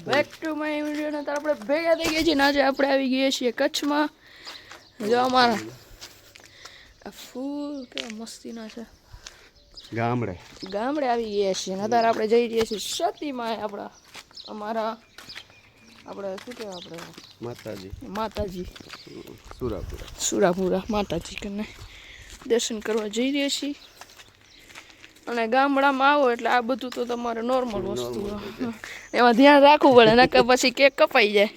Back to my video ને આપણે ભેગા થઈ ગયા છીએ ને આજે આપણે આવી ગયા છીએ કચ્છમાં જો અમારા આ ફૂલ કેવા મસ્તીના છે ગામડે આવી ગયા છીએ ને અત્યારે આપણે જઈ રહ્યા છીએ સતીમાં આપણા અમારા આપણે શું કહેવાય આપણે માતાજી સુરાપુરા માતાજી કને દર્શન કરવા જઈ રહ્યા છીએ અને ગામડામાં આવો એટલે આ બધું તો તમારે નોર્મલ વસ્તુ એમાં ધ્યાન રાખવું પડે નકર પછી કેક કપાઈ જાય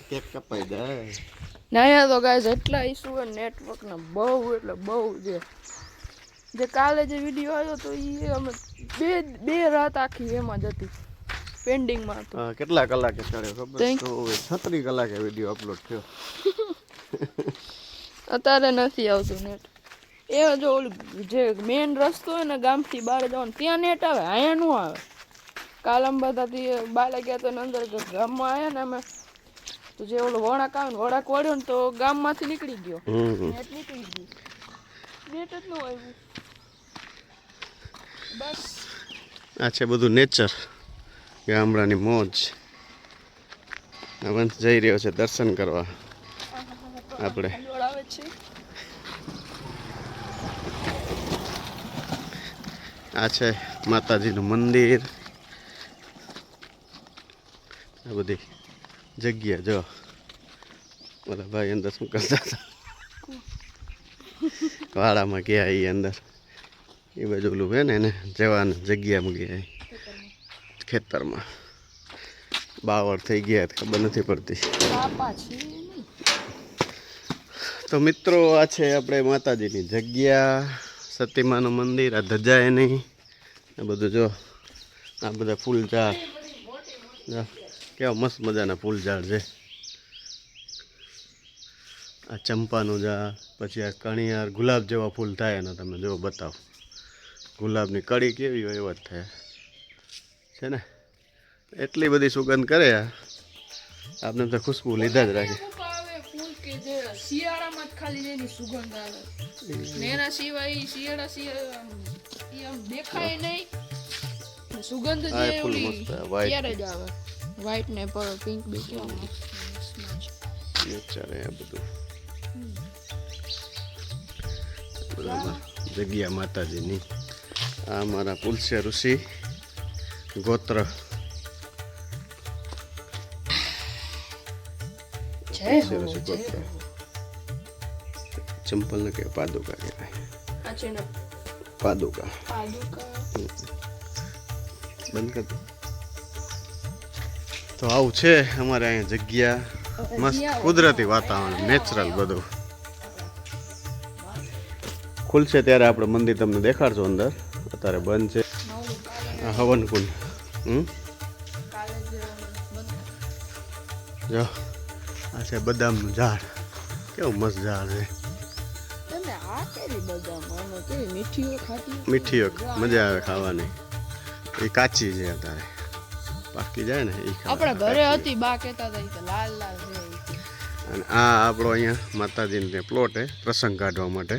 ના અહીંયા તો ગાઈઝ એટલા ઇસ્યુ હોય નેટવર્કના બહુ એટલે બહુ જે કાલે જે વિડીયો આવ્યો તો એ અમે બે રાત આખી એમાં જ હતી પેન્ડિંગમાં હતો કેટલા કલાકે ચડ્યો ખબર તો 36 કલાકે વિડીયો અપલોડ થયો અત્યારે નથી આવતું નેટ એ જો જે મેઇન રસ્તો હોય ને ગામથી બહાર જવાનું ત્યાં નેટ આવે અહીંયા નું આવે કાલ અમે બધાથી બાલે ગયા તો અંદર ગામમાં આવ્યા ને અમે તો જે ઓલો વળાક આવે ને વળાક વળ્યો ને તો ગામમાંથી નીકળી ગયો નેટ નીકળી ગયું નેટ જ ન આવ્યું બસ આ છે બધું નેચર ગામડાની મોજ વંશ જઈ રહ્યો છે દર્શન કરવા આપણે આવે છે આ છે માતાજીનું મંદિર આ બધી જગ્યા જો મારા ભાઈ અંદર શું કરતા હતા વાડામાં ગયા એ અંદર એ બાજુ ઓલું છે ને એને જવાની જગ્યા મૂકી ખેતરમાં બાવળ થઈ ગયા ખબર નથી પડતી તો મિત્રો આ છે આપણે માતાજીની જગ્યા સતીમાનું મંદિર આ ધજાય નહીં આ બધું જો આ બધા ફૂલ ઝાડ કેવા મસ્ત મજાના ફૂલ ઝાડ છે આ ચંપાનું ઝાડ પછી આ કણિયાર ગુલાબ જેવા ફૂલ થાય ને તમે જો બતાવો ગુલાબની કળી કેવી હોય એવા જ થાય છે ને એટલી બધી સુગંધ કરે આપણે તો ખુશ્બુ લીધા જ રાખી શિયાળામાં જ ખાલી એની સુગંધ આવે એના સિવાય શિયાળા દેખાય નહીં સુગંધ જે ઓલી ત્યારે જ આવે વ્હાઈટ ને પિંક બે નેચર એ બધું જગ્યા માતાજીની આ અમારા પુલસ્ય ઋષિ ગોત્ર ચંપલ ને કે પાદુકા કહેવાય પાદુકા બંધ કર તો આવું છે અમારે અહીંયા જગ્યા મસ્ત કુદરતી વાતાવરણ નેચરલ બધું ખુલશે ત્યારે આપણે મંદિર તમને દેખાડશું અંદર અત્યારે બંધ છે હવન કુંડ જો આ છે બદામનું ઝાડ કેવું મસ્ત ઝાડ છે મીઠીઓ મજા આવે ખાવાની એ કાચી છે અત્યારે પાકી જાય ને એ આપણા ઘરે હતી બા કહેતા હતા લાલ લાલ છે અને આ આપણો અહીંયા માતાજીને પ્લોટ છે પ્રસંગ કાઢવા માટે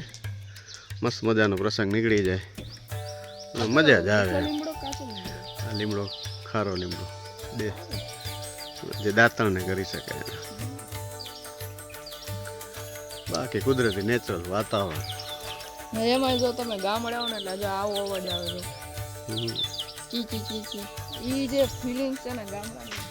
મસ્ત મજાનો પ્રસંગ નીકળી જાય મજા જ આવે આ લીમડો ખારો લીમડો બે જે દાંતણને કરી શકે બાકી કુદરતી નેચરલ વાતાવરણ એમાં જો તમે ગામડે આવો ને એટલે જો આવો અવાજ આવે છે ચીચી ચીચી ઈ જે ફિલિંગ છે ને ગામડાની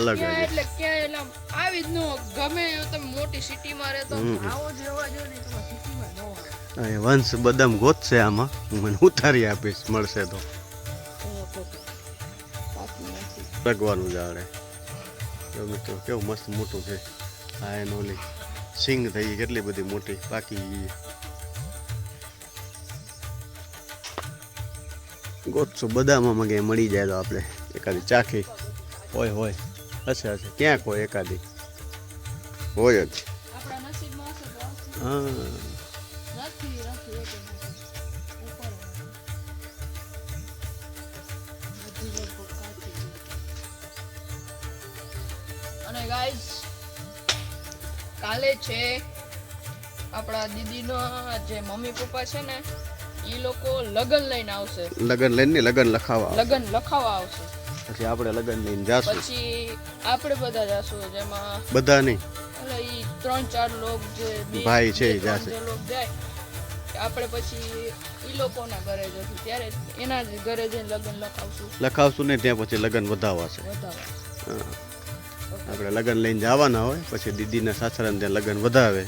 અલગ એટલે ક્યાં એટલે આવી જ ન ગમે તમે મોટી સિટીમાં રહેતો આવો જ અવાજ હોય ને તમે સિટીમાં ન આવે વંશ બદામ ગોતશે આમાં હું મને ઉતારી આપીશ મળશે તો ભગવાનું ઝાડે જો મિત્રો કેવું મસ્ત મોટું છે આ એનો ઓલી સિંગ થઈ કેટલી બધી મોટી બાકી ગોતશું બદામાં ક્યાંય મળી જાય તો આપણે એકાદી ચાખી હોય હશે ક્યાંક હોય એકાદી હોય જ હા અને ગાઈસ કાલે છે આપણા દીદીનો જે મમ્મી પપ્પા છે ને એ લોકો લગન લઈને આવશે લગન લઈને લગન લખાવા આવશે પછી આપણે લગ્ન લઈને જાશું. પછી આપણે બધા જાશું જેમાં બધા નહીં, એટલે ઈ 3-4 લોક જે ભાઈ છે ઈ બે ત્રણ જાશે. જે લોક જાય આપણે પછી ઈ લોકોના ઘરે જશું ત્યારે એના જ ઘરે જઈને લગ્ન લખાવશું લખાવશું નહીં, ત્યાં પછી લગ્ન વધાવવા છે. વધારે. હા. આપણે લગ્ન લઈને જવાના હોય, પછી દીદીના સાસરાને ત્યાં લગ્ન વધાવે,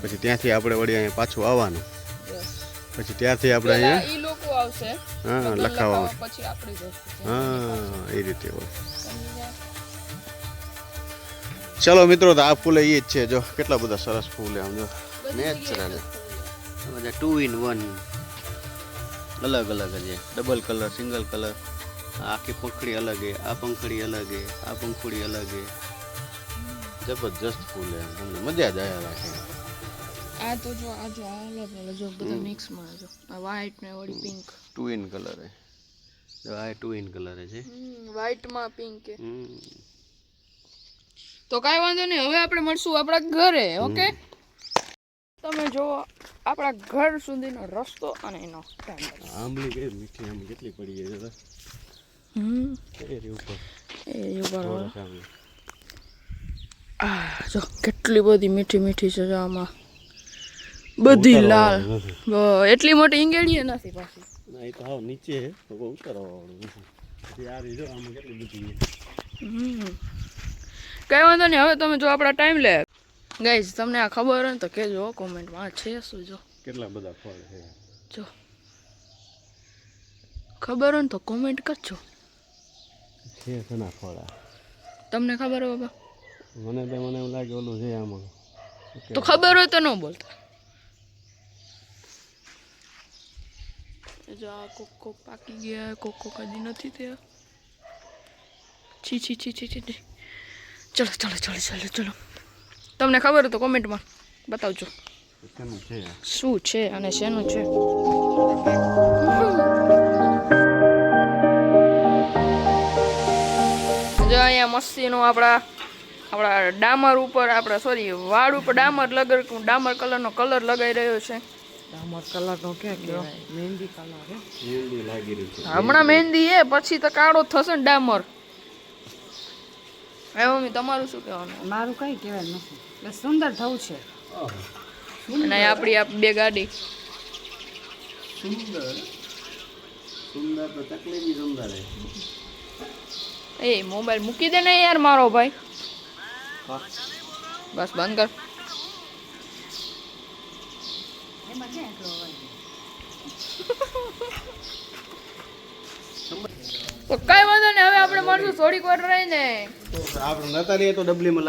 પછી ત્યાંથી આપણે વળી અહીંયા પાછું આવવાનું, Yes. પછી ત્યાંથી આપણે પહેલા અહીંયા ઈ લોકો આવશે હા લગ્ન લખાવવા. લખાવવા, પછી આપણે જશું. હા એ રીતે હોય. સમજી ગયા? ચલો મિત્રો, તો આ ફૂલે એ જ છે. જો કેટલા બધા સરસ ફૂલ આમ જો બધી નેચરલ, જગ્યાએ બધા 2 in 1 અલગ અલગ છે. ડબલ કલર, સિંગલ કલર, આખી પંખડી અલગ છે, આ પંખડી અલગ છે, આ પંખડી અલગ છે. જબરજસ્ત ફૂલ છે, તમને મજા જ આવ્યા રાખે. આ તો જો આ અલગ અલગ જો બધા મિક્સ માં જો આ વ્હાઈટ ને વળી પિંક 2 in કલર છે. જો આ 2 in કલર છે. વ્હાઈટ માં પિંક છે. હમ. તો કાંઈ વાંધો નહીં, હવે આપણે મળશું આપણા ઘરે. ઓકે, તમે જો આપણા ઘર સુધીનો રસ્તો અને એનો ટાઈમ. આંબલી કે મીઠી આંબલી કેટલી પડી છે દાદા. એ ઉપર એ ઉપર થોડાક આંબલી. જો કેટલી બધી મીઠી મીઠી છે જો આમાં બધી લાલ. એટલી મોટી ઈંગેડી નથી પાછી. ના એ તો હાવ નીચે છે, તો બહુ ઉતારવા વાળું નથી. પછી આ રહી જો આમાં કેટલી બધી છે. કઈ વાંધો નહીં, હવે તમે જો આપણા ટાઈમ લે ગાઈઝ, તમને આ ખબર હોય ને તો કહેજો કોમેન્ટમાં. આ છે શું જો કેટલા બધા ફળ છે. જો ખબર હોય ને તો કોમેન્ટ કરજો. છે ઘણા ફળ આ. તમને ખબર હોય બાબા? મને એવું લાગે ઓલું છે આમાં. તો ખબર હોય તો ન બોલતા. જો આ કોકો પાકી ગયા, કોકો કદી નથી થયા. છી છી છી છી છી. ચલો ચલો ચલો ચલો ચલો, તમને ખબર હોય તો કોમેન્ટમાં બતાવજો શેનું છે. શું છે અને શેનું છે. જો અહીંયા મસ્તીનો આપણા ડામર ઉપર, આપણા સોરી વાળ ઉપર ડામર કલરનો કલર લગાઈ રહ્યો છે. ડામર કલર નો કે મહેંદી કલર હે. મહેંદી લાગી રહી છે. હમણાં મહેંદી એ પછી તો કાળો થશે ને ડામર. હવે મમ્મી તમારું શું કહેવાનું? મારું કઈ કહેવાય નથી, બસ સુંદર થવું છે. અને આપણી આ બે ગાડી સુંદર સુંદર તો તકલીફ સુંદર એ મોબાઈલ મૂકી દે ને યાર મારો ભાઈ. બસ બંધ કર. એમાં ક્યાં એટલો અવાજ? તો કઈ વાંધો ને, હવે આપણે મળશું થોડીક વાર રહીને. આપણે નતા લઈએ તો ડબલીમાં